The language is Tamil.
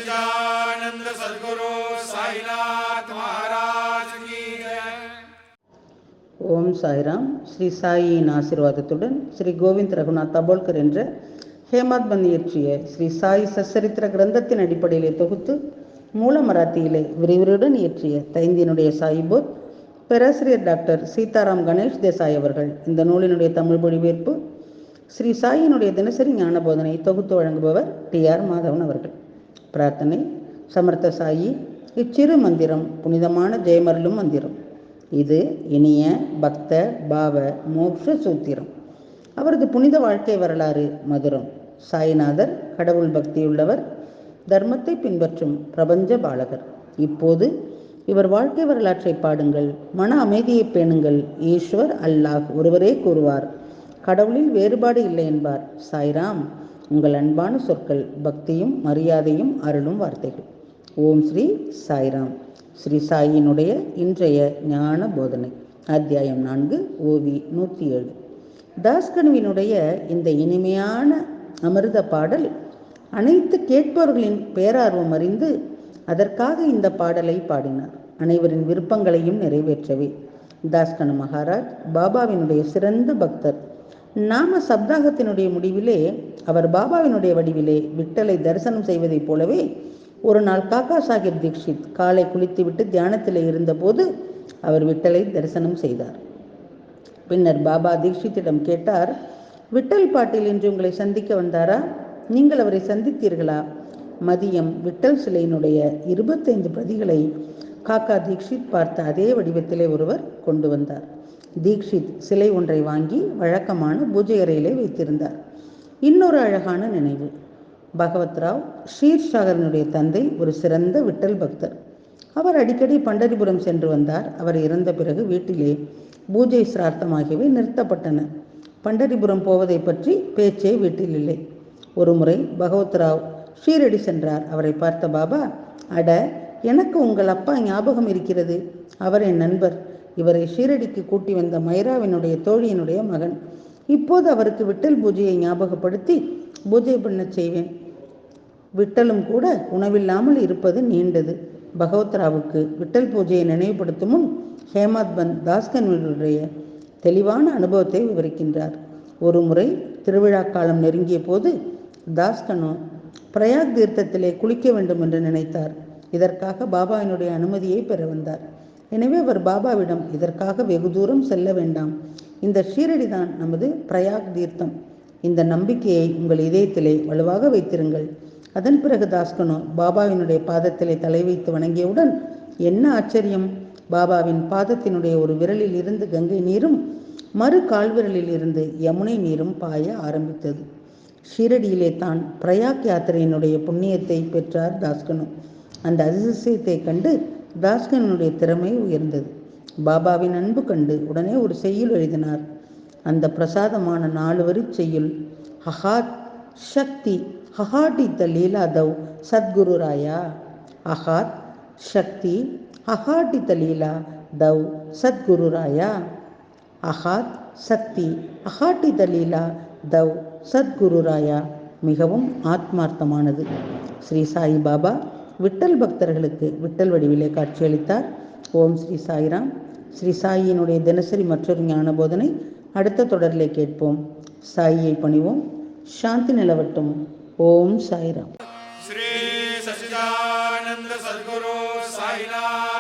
सच्चिदानंद सद्गुरु साईनाथ महाराज की जय. ஓம் சாய்ராம். ஸ்ரீ சாயியின் ஆசீர்வாதத்துடன் ஸ்ரீ கோவிந்த் ரகுநாத் தபோல்கர் என்ற ஹேமாத் பந்த் இயற்றிய ஸ்ரீ சாய் சச்சரித்திர கிரந்தத்தின் அடிப்படையிலே தொகுத்து மூல மராத்தியிலே விரிவுரையுடன் இயற்றிய தைந்தியினுடைய சாயிபோத் பேராசிரியர் டாக்டர் சீதாராம் கணேஷ் தேசாய் அவர்கள் இந்த நூலினுடைய தமிழ் மொழிபெயர்ப்பு ஸ்ரீ சாயினுடைய தினசரி ஞான போதனை தொகுத்து வழங்குபவர் டி.ஆர். மாதவன் அவர்கள். பிரார்த்தனை. சமர்த்த சாயி, இச்சிறு மந்திரம் புனிதமான ஜெயமருளும் மந்திரம். இது இனிய பக்த பாவ மோட்ச சூத்திரம். அவரது புனித வாழ்க்கை வரலாறு மதுரம். சாய்நாதர் கடவுள் பக்தியுள்ளவர், தர்மத்தை பின்பற்றும் பிரபஞ்ச பாலகர். இப்போது இவர் வாழ்க்கை வரலாற்றை பாடுங்கள். மன அமைதியை பேணுங்கள். ஈஸ்வர் அல்லாஹ் ஒருவரே கூறுவார். கடவுளில் வேறுபாடு இல்லை என்பார். சாய்ராம் உங்கள் அன்பான சொற்கள், பக்தியும் மரியாதையும் அருளும் வார்த்தைகள். ஓம் ஸ்ரீ சாய்ராம். ஸ்ரீ சாயினுடைய இன்றைய ஞான போதனை அத்தியாயம் 4 ஓவி 107. தாஸ்கனுவினுடைய இந்த இனிமையான அமிர்த பாடல் அனைத்து கேட்பவர்களின் பேரார்வம் அறிந்து அதற்காக இந்த பாடலை பாடினார். அனைவரின் விருப்பங்களையும் நிறைவேற்றவே. தாஸ்கனு மகாராஜ் பாபாவினுடைய சிறந்த பக்தர். நாம சப்தாகத்தினுடைய முடிவிலே அவர் பாபாவினுடைய வடிவிலே விட்டலை தரிசனம் செய்வதைப் போலவே ஒரு நாள் காக்கா சாஹிப் தீக்ஷித் காலை குளித்துவிட்டு தியானத்திலே இருந்தபோது அவர் விட்டலை தரிசனம் செய்தார். பின்னர் பாபா தீக்ஷித்திடம் கேட்டார், விட்டல் பாட்டில் இன்று உங்களை சந்திக்க வந்தாரா? நீங்கள் அவரை சந்தித்தீர்களா? மதியம் விட்டல் சிலையினுடைய 25 பிரதிகளை காக்கா தீக்ஷித் பார்த்த அதே வடிவத்திலே ஒருவர் கொண்டு வந்தார். தீக்ஷித் சிலை ஒன்றை வாங்கி வழக்கமான பூஜை அறையிலே வைத்திருந்தார். இன்னொரு அழகான நினைவு. பகவத்ராவ் ஷீர்ஷாகரனுடைய தந்தை ஒரு சிறந்த விட்டல் பக்தர். அவர் அடிக்கடி பண்டரிபுரம் சென்று வந்தார். அவர் இறந்த பிறகு வீட்டிலே பூஜை சிரார்த்தமாகியவை நிறுத்தப்பட்டன. பண்டரிபுரம் போவதை பற்றி பேச்சே வீட்டில் இல்லை. ஒரு முறை பகவத்ராவ் ஷீரடி சென்றார். அவரை பார்த்த பாபா, அட, எனக்கு உங்கள் அப்பா ஞாபகம் இருக்கிறது. அவர் என் நண்பர். இவரை ஷீரடிக்கு கூட்டி வந்த மைராவினுடைய தோழியினுடைய மகன். இப்போது அவருக்கு விட்டல் பூஜையை ஞாபகப்படுத்தி பூஜை பண்ண செய்வேன். விட்டலும் கூட உணவில்லாமல் இருப்பது நீண்டது. பகவத்ராவுக்கு விட்டல் பூஜையை நினைவுபடுத்தும் முன் ஹேமாத் பந்த் தாஸ்கனுடைய தெளிவான அனுபவத்தை விவரிக்கின்றார். ஒரு முறை திருவிழா காலம் நெருங்கிய போது தாஸ்கனு பிரயாக் தீர்த்தத்திலே குளிக்க வேண்டும் என்று நினைத்தார். இதற்காக பாபாவினுடைய அனுமதியை பெற வந்தார். எனவே அவர் பாபாவிடம், இதற்காக வெகு தூரம் செல்ல வேண்டாம், இந்த ஷீரடி தான் நமது பிரயாக் தீர்த்தம். இந்த நம்பிக்கையை உங்கள் இதயத்திலே வலுவாக வைத்திருங்கள். அதன் பிறகு தாஸ்கனு பாபாவினுடைய பாதத்திலே தலை வைத்து வணங்கியவுடன் என்ன ஆச்சரியம்! பாபாவின் பாதத்தினுடைய ஒரு விரலில் இருந்து கங்கை நீரும் மறு கால்விரலில் இருந்து யமுனை நீரும் பாய ஆரம்பித்தது. ஷீரடியிலே தான் பிரயாக் யாத்திரையினுடைய புண்ணியத்தை பெற்றார் தாஸ்கனு. அந்த அதிசயத்தை கண்டு தாஸ்கனுடைய திறமை உயர்ந்தது. பாபாவின் அன்பு கண்டு உடனே ஒரு செய்யுள் எழுதினார். அந்த பிரசாதமான 4 வரி செய்யுள், ஹஹாத் சக்தி ஹஹாடித்த லீலாதவ் சத்குரு ராயா. அஹாத் சக்தி ஹஹாடித்த லீலா தவ் சத்குரு ராயா. அஹாத் சக்தி அஹாட்டித லீலா தவ் சத்குரு ராயா. மிகவும் ஆத்மார்த்தமானது. ஸ்ரீ சாய் பாபா விட்டல் பக்தர்களுக்கு விட்டல் வடிவிலே காட்சியளித்தார். ஓம் ஸ்ரீ சாய்ராம். ஸ்ரீ சாயினுடைய தினசரி மற்றொரு ஞான போதனை அடுத்த தொடரிலே கேட்போம். சாயியை பணிவோம். சாந்தி நிலவட்டும். ஓம் சாய்ராம். श्री सच्चिदानंद सद्गुरु साईनाथ